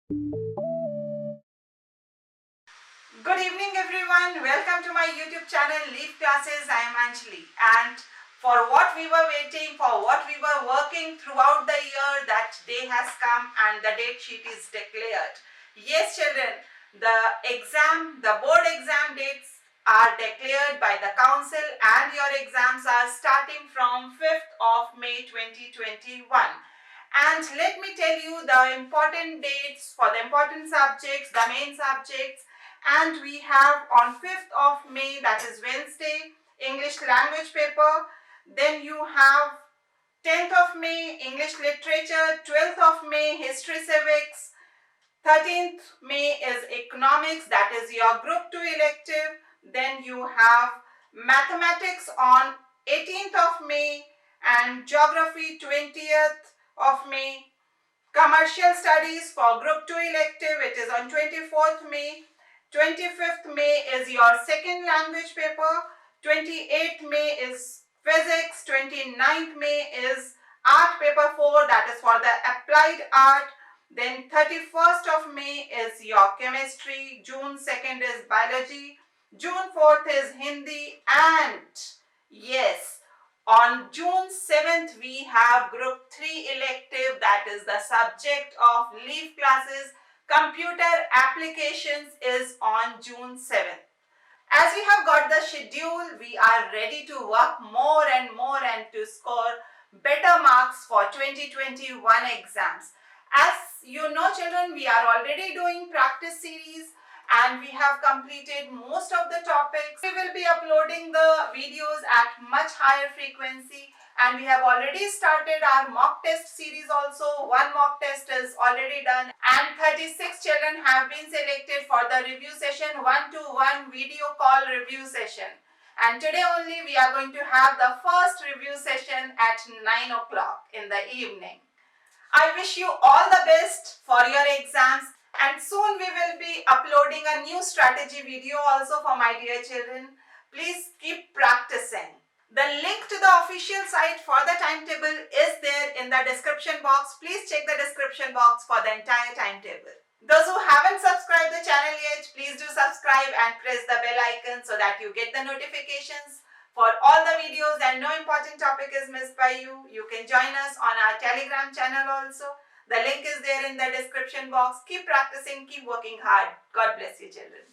Good evening everyone. Welcome to my YouTube channel Leaf Classes. I am Anjali, and for what we were waiting, for what we were working throughout the year, that day has come and the date sheet is declared. Yes children, the board exam dates are declared by the council and your exams are starting from 5th of May 2021. And let me tell you the important dates for the important subjects, the main subjects. And we have on 5th of May, that is Wednesday, English language paper. Then you have 10th of May, English literature. 12th of May, history civics. 13th May is economics, that is your group 2 elective. Then you have mathematics on 18th of May and geography 20th of May. Commercial studies for group 2 elective, it is on 24th May. 25th May is your second language paper. 28th May is physics. 29th May is art paper 4, that is for the applied art. Then 31st of May is your chemistry. June 2nd is biology. June 4th is Hindi. And yes, on June 7th, we have Group 3 elective, that is the subject of Leaf Classes. Computer applications is on June 7th. As we have got the schedule, we are ready to work more and more and to score better marks for 2021 exams. As you know children, we are already doing practice series and we have completed most of the topics. We will be uploading the videos at much higher frequency, and we have already started our mock test series also. One mock test is already done and 36 children have been selected for the review session, 1-to-1 video call review session. And today only we are going to have the first review session at 9 o'clock in the evening. I wish you all the best for your exams, and soon we will be uploading a new strategy video also for my dear children. Please keep practicing. The link to the official site for the timetable is there in the description box. Please check the description box for the entire timetable. Those who haven't subscribed the channel yet, please do subscribe and press the bell icon so that you get the notifications for all the videos and no important topic is missed by you. You can join us on our Telegram channel also. The link is there in the description box. Keep practicing, keep working hard. God bless you children.